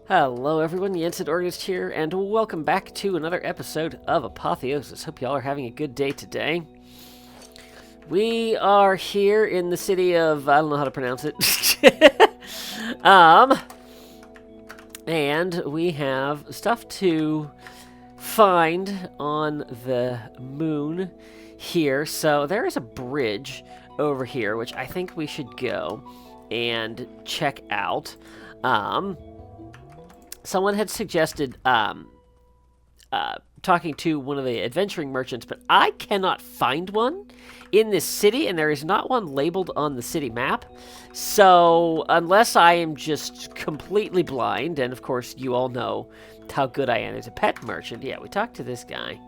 Hello everyone, the Ensign Organist here, and welcome back to another episode of Apotheosis. Hope y'all are having a good day today. We are here in the city of, I don't know how to pronounce it. And we have stuff to find on the moon here. So there is a bridge over here, which I think we should go and check out. Someone had suggested talking to one of the adventuring merchants, but I cannot find one in this city, and there is not one labeled on the city map. So unless I am just completely blind, and of course you all know how good I am as a pet merchant. Yeah, we talked to this guy.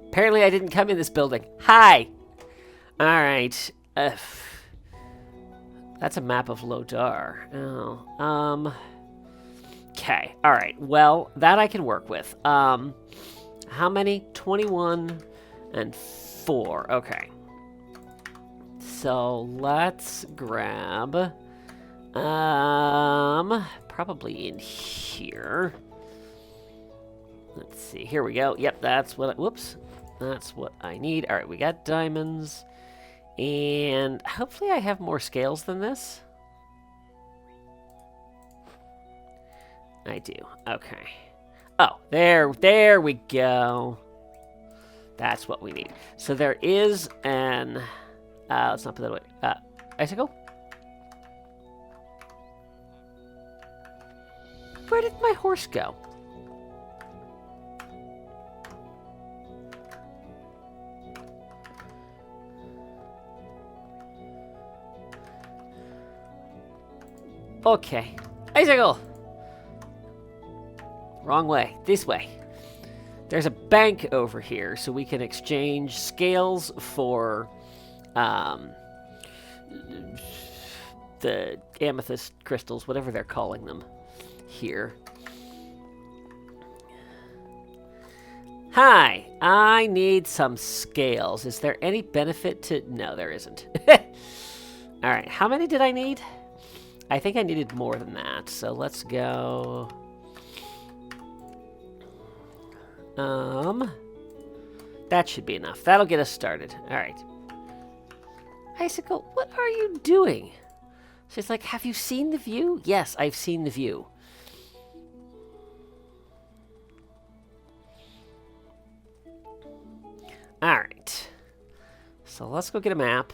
Apparently I didn't come in this building. Hi! Alright. That's a map of Lodar. Oh. Okay. Alright. Well, that I can work with. How many? 21 and 4. Okay. So, let's grab... probably in here. Let's see. Here we go. Yep, that's what... Whoops. That's what I need. Alright, we got diamonds. And hopefully I have more scales than this. I do. Okay. Oh, there we go. That's what we need. So there is an... let's not put that away. Icicle? Where did my horse go? Okay. Icicle! Wrong way. This way. There's a bank over here, so we can exchange scales for the amethyst crystals, whatever they're calling them here. Hi, I need some scales. Is there any benefit to... No, there isn't. Alright, how many did I need? I think I needed more than that, so let's go... That should be enough. That'll get us started. Alright. Icicle, what are you doing? She's like, have you seen the view? Yes, I've seen the view. Alright. So let's go get a map.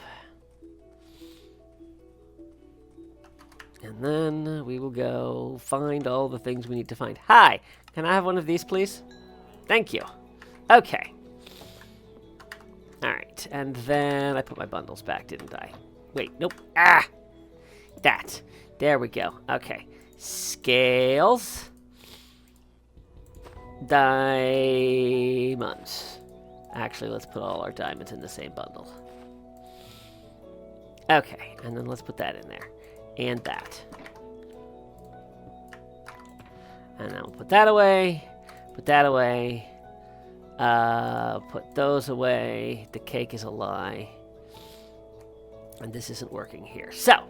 And then we will go find all the things we need to find. Hi! Can I have one of these, please? Thank you. Okay. Alright, and then I put my bundles back, didn't I? Wait, nope. Ah! That. There we go. Okay. Scales. Diamonds. Actually, let's put all our diamonds in the same bundle. Okay, and then let's put that in there. And that. And then we'll put that away. Put that away. Put those away. The cake is a lie. And this isn't working here. So,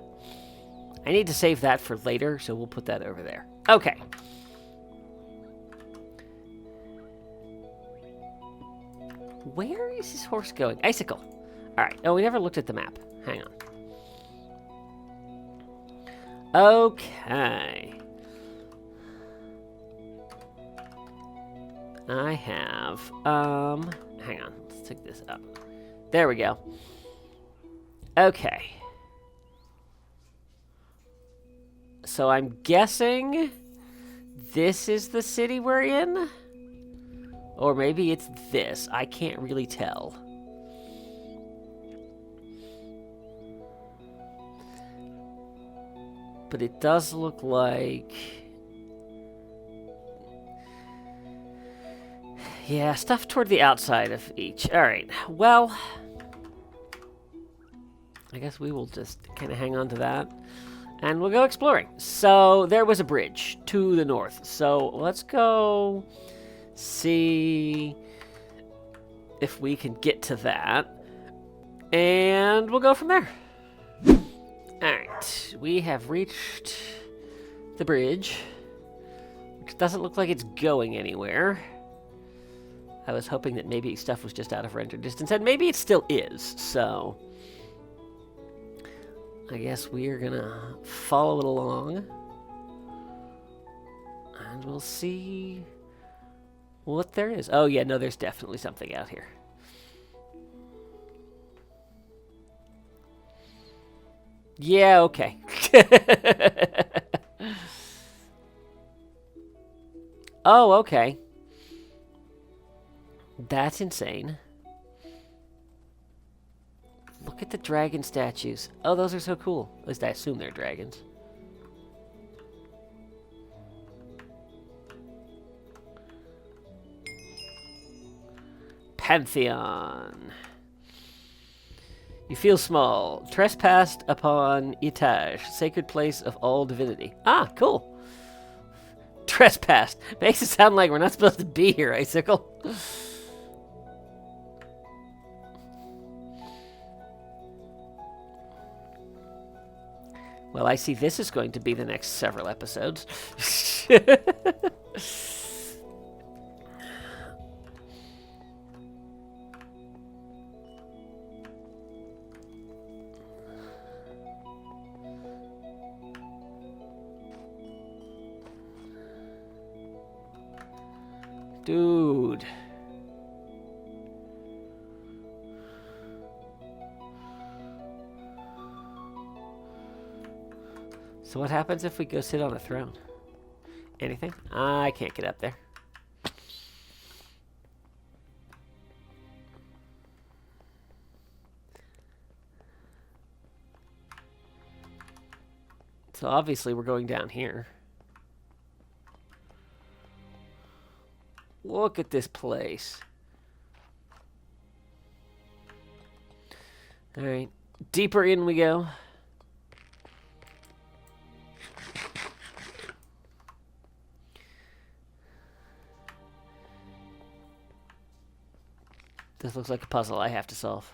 I need to save that for later, so we'll put that over there. Okay. Where is this horse going? Icicle. Alright. Oh, we never looked at the map. Hang on. Okay. I have, hang on, let's take this up. There we go. Okay. So I'm guessing this is the city we're in? Or maybe it's this. I can't really tell. But it does look like... Yeah, stuff toward the outside of each. Alright, well... I guess we will just kind of hang on to that. And we'll go exploring. So, there was a bridge to the north. So, let's go see if we can get to that. And we'll go from there. Alright, we have reached the bridge, which doesn't look like it's going anywhere. I was hoping that maybe stuff was just out of render distance, and maybe it still is, so I guess we are gonna follow it along, and we'll see what there is. Oh yeah, no, there's definitely something out here. Yeah, okay. Oh, okay. That's insane. Look at the dragon statues. Oh, those are so cool. At least I assume they're dragons. Pantheon. You feel small. Trespassed upon Etage, sacred place of all divinity. Ah, cool. Trespassed. Makes it sound like we're not supposed to be here, Icicle. Well, I see this is going to be the next several episodes. Dude. So what happens if we go sit on a throne? Anything? I can't get up there. So obviously we're going down here. Look at this place. Alright, deeper in we go. This looks like a puzzle I have to solve.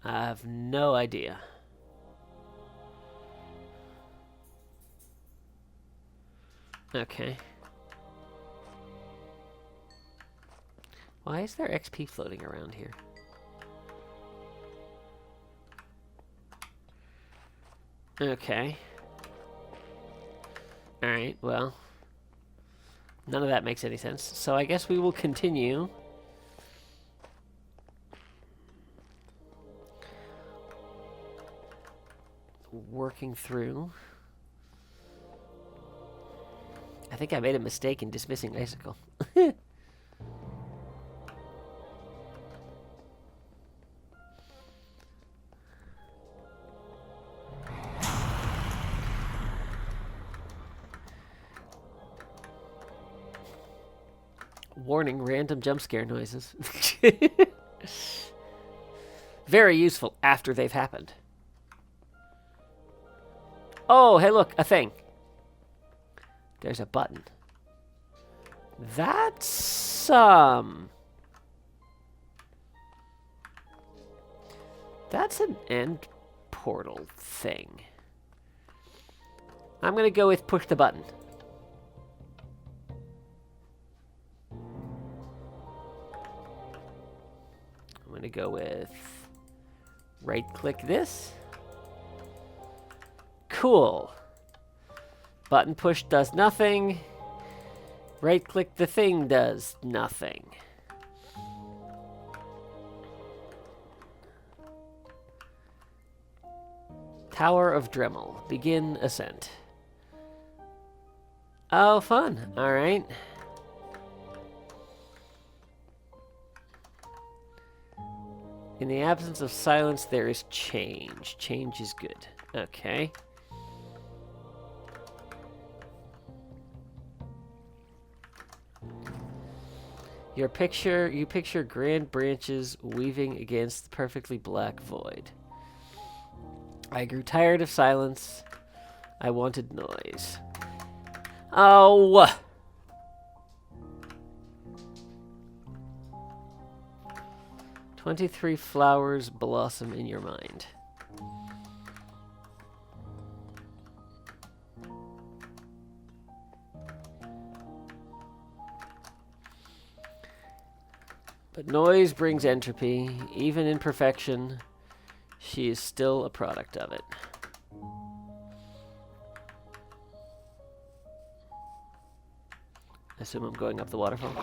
I have no idea. Okay. Why is there XP floating around here? Okay. Alright, well. None of that makes any sense. So I guess we will continue. Working through. I think I made a mistake in dismissing Icicle. Warning, random jump scare noises. Very useful after they've happened. Oh, hey look, a thing. There's a button. That's, that's an end portal thing. I'm gonna go with push the button. I'm gonna go with right-click this. Cool. Button push does nothing. Right-click the thing does nothing. Tower of Drehmal. Begin ascent. Oh, fun. All right. In the absence of silence, there is change. Change is good. Okay. You picture grand branches weaving against the perfectly black void. I grew tired of silence. I wanted noise. Oh! 23 flowers blossom in your mind. But noise brings entropy. Even in perfection, she is still a product of it. I assume I'm going up the waterfall.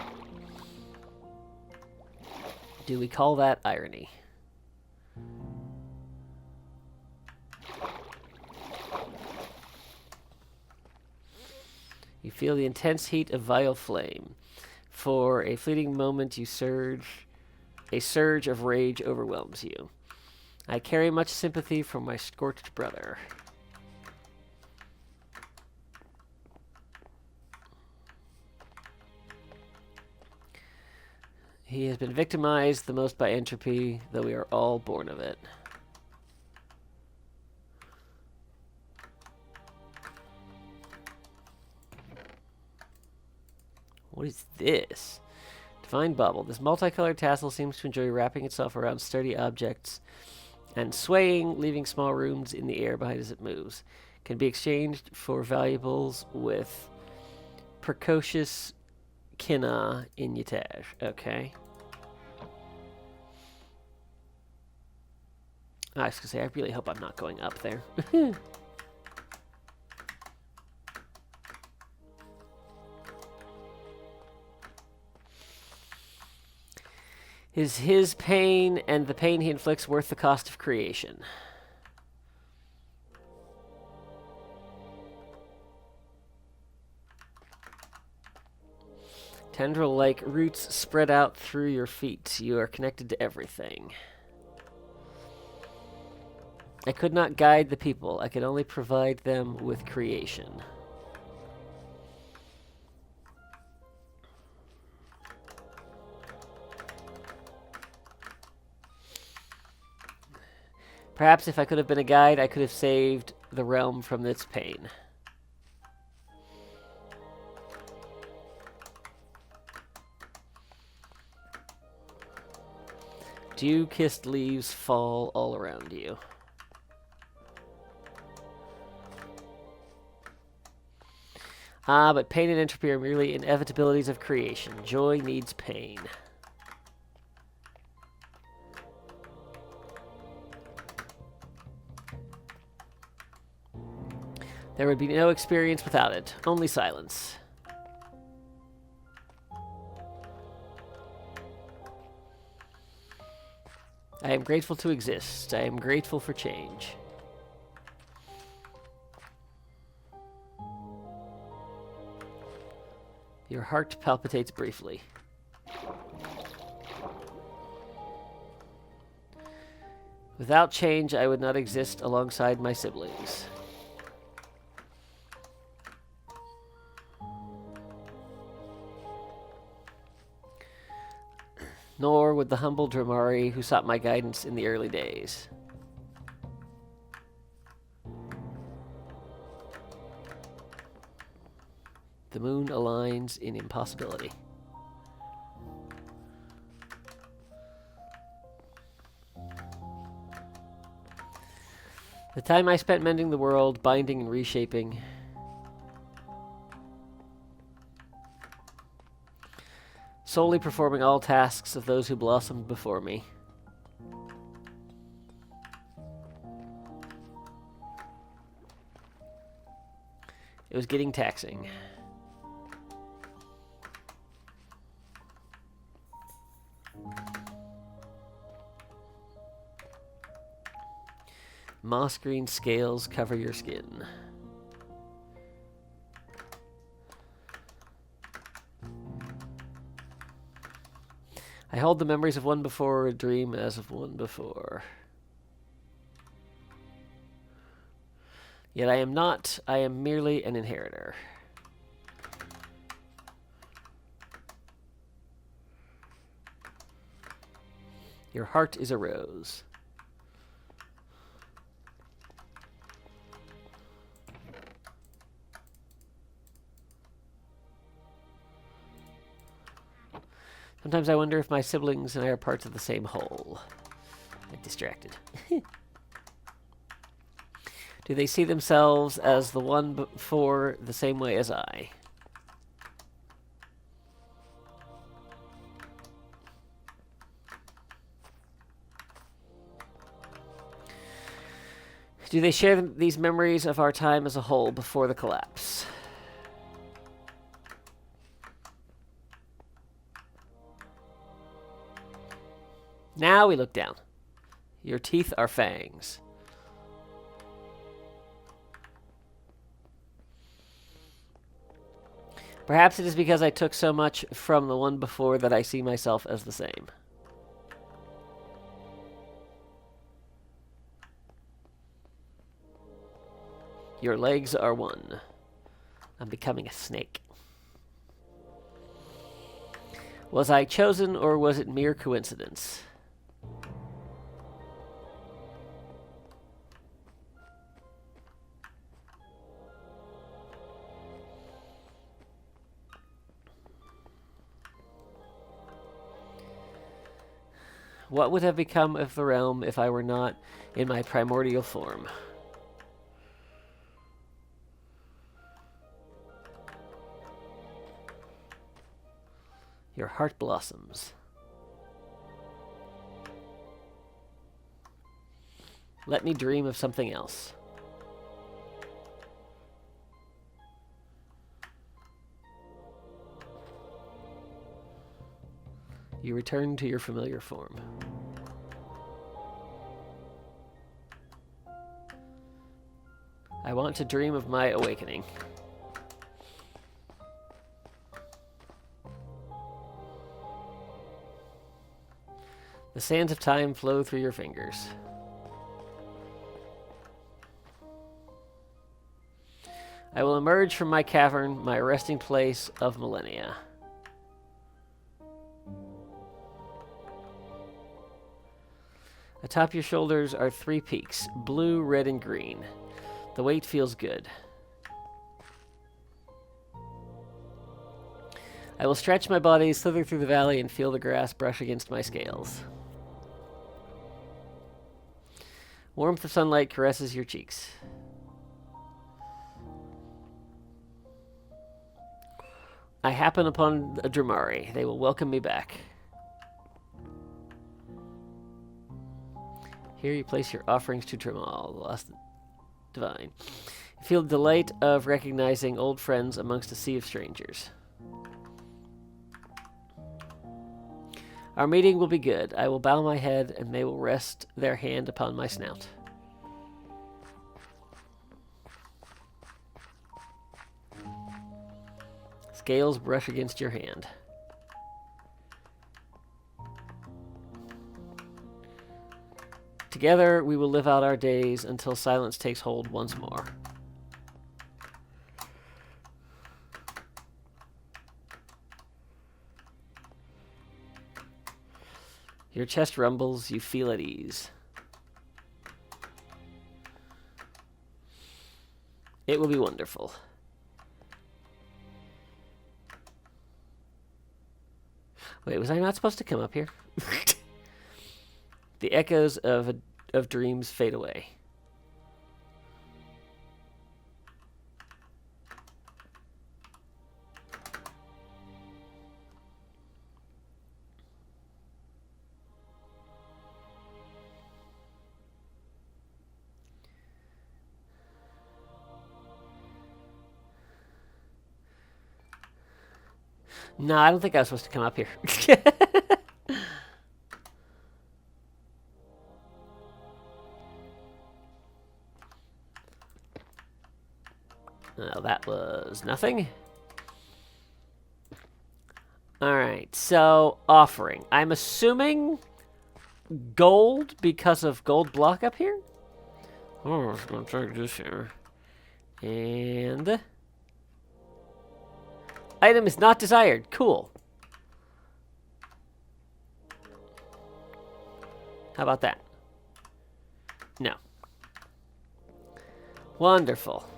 Do we call that irony? You feel the intense heat of vile flame. For a fleeting moment, a surge of rage overwhelms you. I carry much sympathy for my scorched brother. He has been victimized the most by entropy, though we are all born of it. What is this? Divine Bubble. This multicolored tassel seems to enjoy wrapping itself around sturdy objects and swaying, leaving small rooms in the air behind as it moves. Can be exchanged for valuables with precocious Kina in Yatash. Okay. I was going to say, I really hope I'm not going up there. Is his pain and the pain he inflicts worth the cost of creation? Tendril-like roots spread out through your feet. You are connected to everything. I could not guide the people. I could only provide them with creation. Perhaps if I could have been a guide, I could have saved the realm from its pain. Dew-kissed leaves fall all around you. Ah, but pain and entropy are merely inevitabilities of creation. Joy needs pain. There would be no experience without it, only silence. I am grateful to exist. I am grateful for change. Your heart palpitates briefly. Without change, I would not exist alongside my siblings. Nor would the humble Drehmal who sought my guidance in the early days. The moon aligns in impossibility. The time I spent mending the world, binding and reshaping. Solely performing all tasks of those who blossomed before me. It was getting taxing. Moss green scales cover your skin. I hold the memories of one before, a dream as of one before. Yet I am not, I am merely an inheritor. Your heart is a rose. Sometimes I wonder if my siblings and I are parts of the same whole. I'm distracted. Do they see themselves as the one before the same way as I? Do they share these memories of our time as a whole before the collapse? Now we look down. Your teeth are fangs. Perhaps it is because I took so much from the one before that I see myself as the same. Your legs are one. I'm becoming a snake. Was I chosen, or was it mere coincidence? What would have become of the realm if I were not in my primordial form? Your heart blossoms. Let me dream of something else. You return to your familiar form. I want to dream of my awakening. The sands of time flow through your fingers. I will emerge from my cavern, my resting place of millennia. Atop your shoulders are 3 peaks, blue, red, and green. The weight feels good. I will stretch my body, slither through the valley, and feel the grass brush against my scales. Warmth of sunlight caresses your cheeks. I happen upon a Drehmal. They will welcome me back. Here you place your offerings to Drehmal, the lost divine. You feel the delight of recognizing old friends amongst a sea of strangers. Our meeting will be good. I will bow my head, and they will rest their hand upon my snout. Scales brush against your hand. Together, we will live out our days until silence takes hold once more. Your chest rumbles, you feel at ease. It will be wonderful. Wait, was I not supposed to come up here? The echoes of dreams fade away. No, I don't think I was supposed to come up here. No, that was nothing. Alright, so offering. I'm assuming gold because of gold block up here? Oh, I'm going to try this here. And... item is not desired. Cool. How about that? No. Wonderful.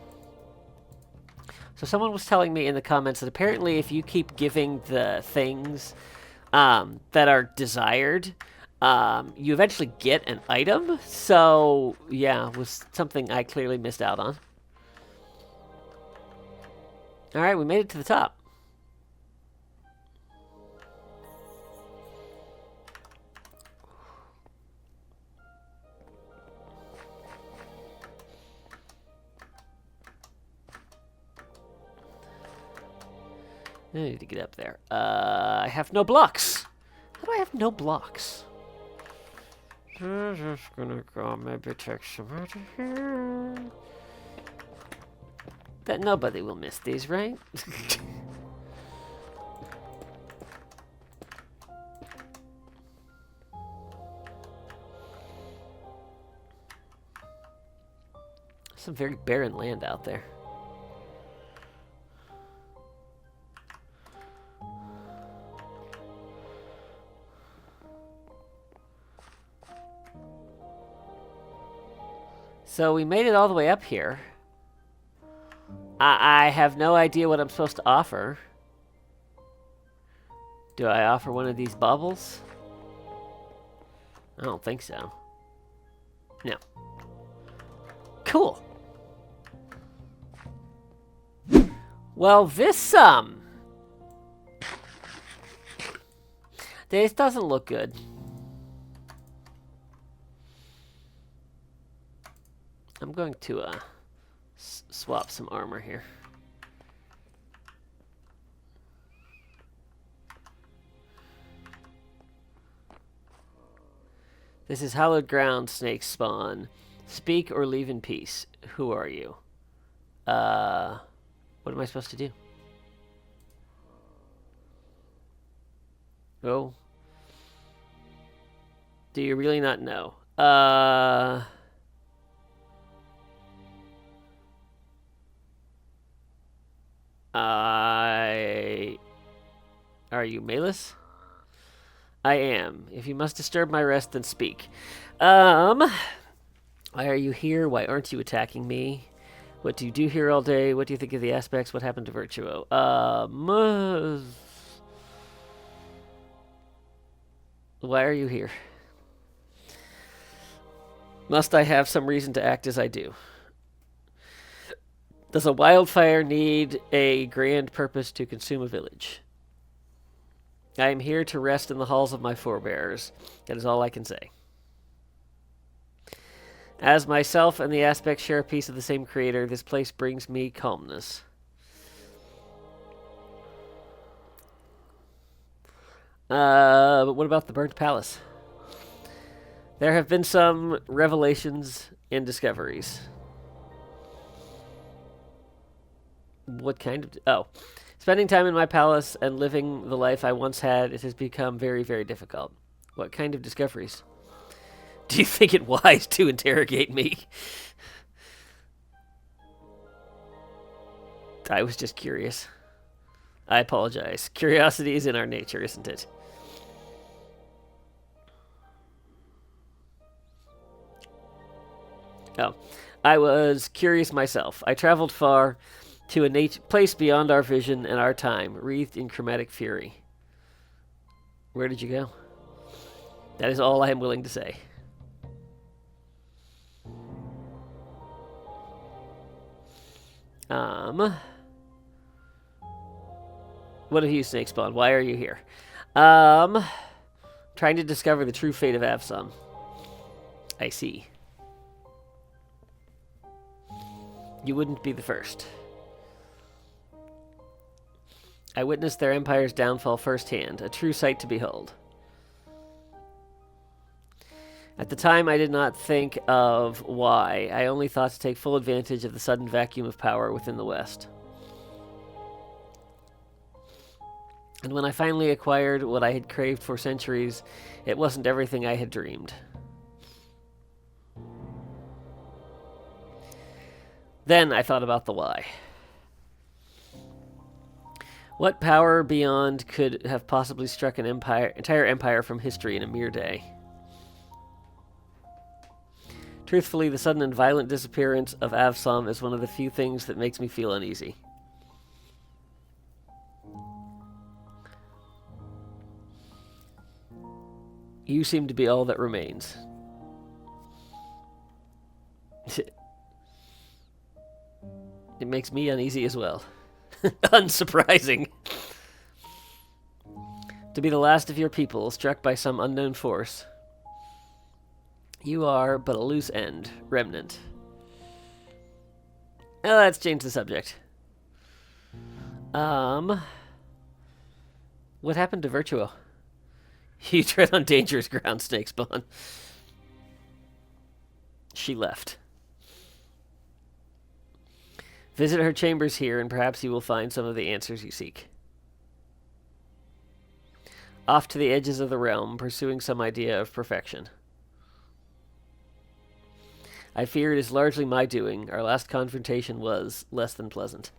So someone was telling me in the comments that apparently if you keep giving the things that are desired, you eventually get an item. So, yeah, was something I clearly missed out on. All right, we made it to the top. I need to get up there. I have no blocks. How do I have no blocks? I'm just gonna go maybe take some out of here. That nobody will miss these, right? Some very barren land out there. So we made it all the way up here. I have no idea what I'm supposed to offer. Do I offer one of these bubbles? I don't think so. No. Cool. Well, this doesn't look good. I'm going to swap some armor here. This is hallowed ground, snakes spawn. Speak or leave in peace. Who are you? What am I supposed to do? Oh. Do you really not know? Are you Malus? I am. If you must disturb my rest, then speak. Why are you here? Why aren't you attacking me? What do you do here all day? What do you think of the aspects? What happened to Virtuo? Why are you here? Must I have some reason to act as I do? Does a wildfire need a grand purpose to consume a village? I am here to rest in the halls of my forebears. That is all I can say. As myself and the aspects share a piece of the same creator, this place brings me calmness. But what about the burnt palace? There have been some revelations and discoveries. What kind of... Oh. Spending time in my palace and living the life I once had, it has become very, very difficult. What kind of discoveries? Do you think it wise to interrogate me? I was just curious. I apologize. Curiosity is in our nature, isn't it? Oh. I was curious myself. I traveled far to a place beyond our vision and our time, wreathed in chromatic fury. Where did you go? That is all I am willing to say. What have you, Snake Spawn? Why are you here? Trying to discover the true fate of Avsum. I see. You wouldn't be the first. I witnessed their empire's downfall firsthand, a true sight to behold. At the time, I did not think of why. I only thought to take full advantage of the sudden vacuum of power within the West. And when I finally acquired what I had craved for centuries, it wasn't everything I had dreamed. Then I thought about the why. What power beyond could have possibly struck an entire empire from history in a mere day? Truthfully, the sudden and violent disappearance of Avsum is one of the few things that makes me feel uneasy. You seem to be all that remains. It makes me uneasy as well. Unsurprising. To be the last of your people, struck by some unknown force. You are but a loose end, remnant. Oh, let's change the subject. What happened to Virtuo? You tread on dangerous ground, Snake Spawn. She left. Visit her chambers here, and perhaps you will find some of the answers you seek. Off to the edges of the realm, pursuing some idea of perfection. I fear it is largely my doing. Our last confrontation was less than pleasant.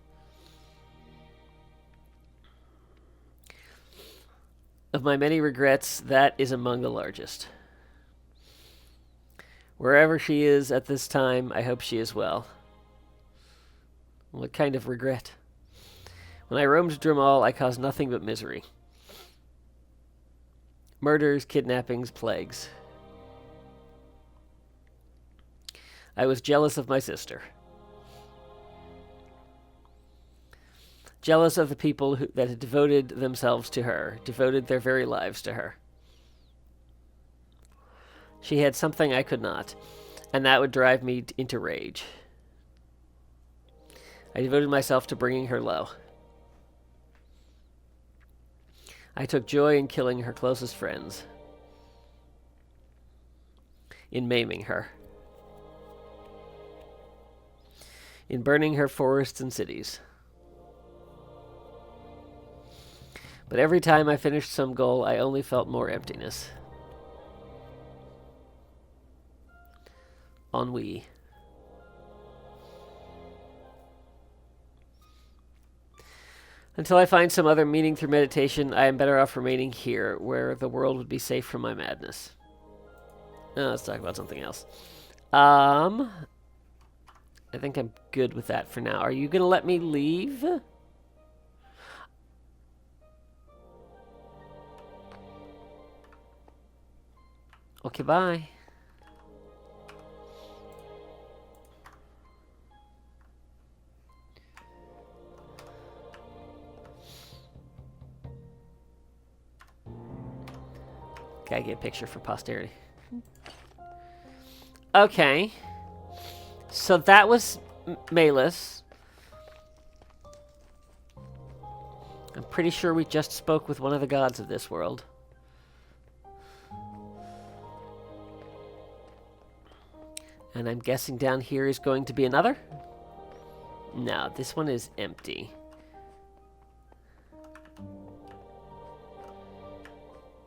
Of my many regrets, that is among the largest. Wherever she is at this time, I hope she is well. What kind of regret? When I roamed Drehmal, I caused nothing but misery. Murders, kidnappings, plagues. I was jealous of my sister. Jealous of the people that had devoted themselves to her, devoted their very lives to her. She had something I could not, and that would drive me into rage. I devoted myself to bringing her low. I took joy in killing her closest friends, in maiming her, in burning her forests and cities. But every time I finished some goal, I only felt more emptiness. Ennui. Until I find some other meaning through meditation, I am better off remaining here, where the world would be safe from my madness. Let's talk about something else. I think I'm good with that for now. Are you going to let me leave? Okay, bye. Gotta get a picture for posterity. Okay. So that was Malus. I'm pretty sure we just spoke with one of the gods of this world. And I'm guessing down here is going to be another? No, this one is empty.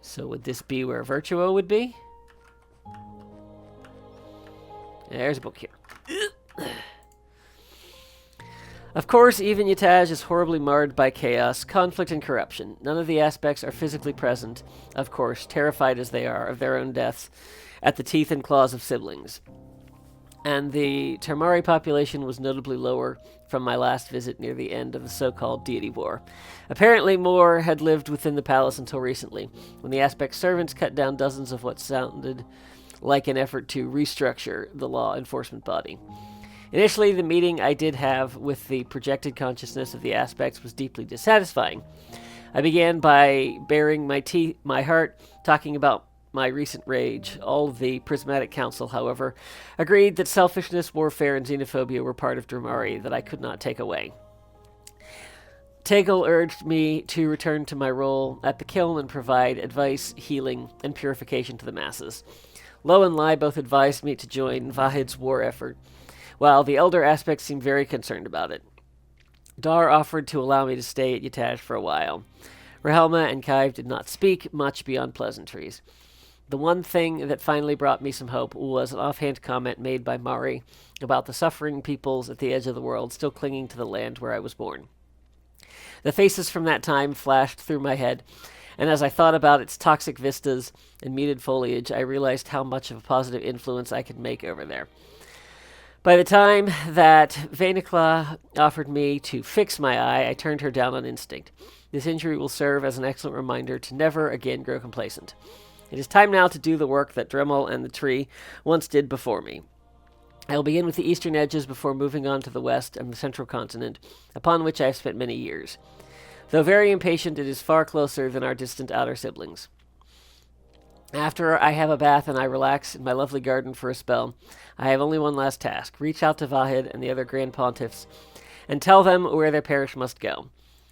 So would this be where Virtuo would be? There's a book here. Of course, even Yataj is horribly marred by chaos, conflict, and corruption. None of the aspects are physically present, of course, terrified as they are of their own deaths at the teeth and claws of siblings. And the Termari population was notably lower from my last visit near the end of the so-called deity war. Apparently more had lived within the palace until recently, when the aspect servants cut down dozens of what sounded like an effort to restructure the law enforcement body. Initially, the meeting I did have with the projected consciousness of the aspects was deeply dissatisfying. I began by baring my heart, talking about my recent rage. All of the Prismatic Council, however, agreed that selfishness, warfare, and xenophobia were part of Drehmal that I could not take away. Tegel urged me to return to my role at the kiln and provide advice, healing, and purification to the masses. Lo and Lai both advised me to join Vahid's war effort, while the elder aspects seemed very concerned about it. Dar offered to allow me to stay at Yataj for a while. Rahelma and Kaiv did not speak much beyond pleasantries. The one thing that finally brought me some hope was an offhand comment made by Mari about the suffering peoples at the edge of the world still clinging to the land where I was born. The faces from that time flashed through my head, and as I thought about its toxic vistas and muted foliage, I realized how much of a positive influence I could make over there. By the time that Vanikla offered me to fix my eye, I turned her down on instinct. This injury will serve as an excellent reminder to never again grow complacent. It is time now to do the work that Dremel and the tree once did before me. I will begin with the eastern edges before moving on to the west and the central continent, upon which I have spent many years. Though very impatient, it is far closer than our distant outer siblings. After I have a bath and I relax in my lovely garden for a spell, I have only one last task. Reach out to Vahid and the other Grand Pontiffs and tell them where their parish must go.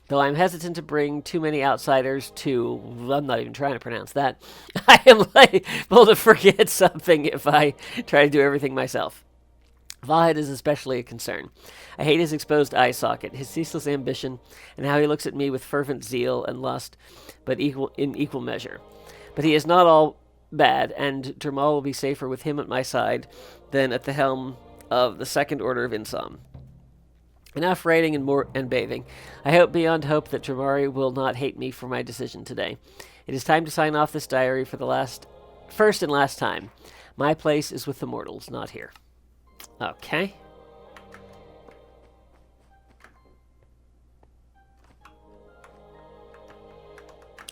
Though I'm hesitant to bring too many outsiders to... I'm not even trying to pronounce that. I am liable to forget something if I try to do everything myself. Vahid is especially a concern. I hate his exposed eye socket, his ceaseless ambition, and how he looks at me with fervent zeal and lust, but in equal measure. But he is not all bad, and Drehmal will be safer with him at my side than at the helm of the Second Order of Insom. Enough writing and bathing. I hope beyond hope that Dramari will not hate me for my decision today. It is time to sign off this diary for the first and last time. My place is with the mortals, not here. Okay.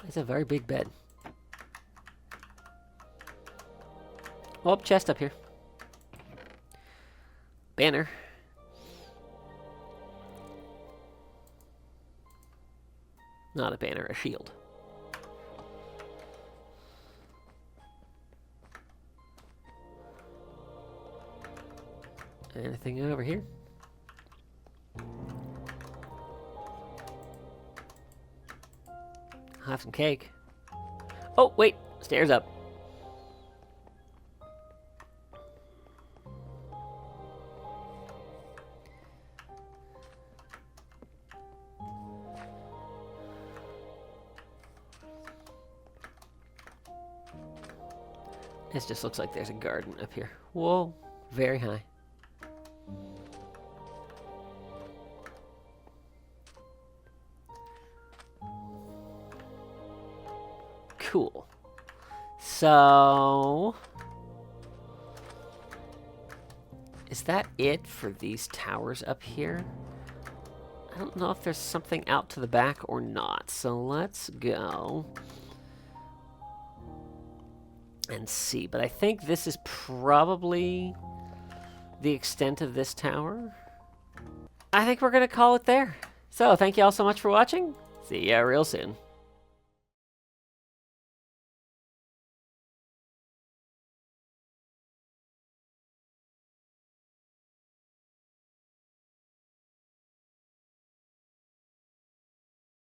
It's a very big bed. Oh, chest up here. Banner. Not a banner, a shield. Anything over here? I'll have some cake. Oh, wait. Stairs up. This just looks like there's a garden up here. Whoa, very high. Cool. So, is that it for these towers up here? I don't know if there's something out to the back or not. So let's go and see. But I think this is probably the extent of this tower. I think we're going to call it there. So thank you all so much for watching. See ya real soon.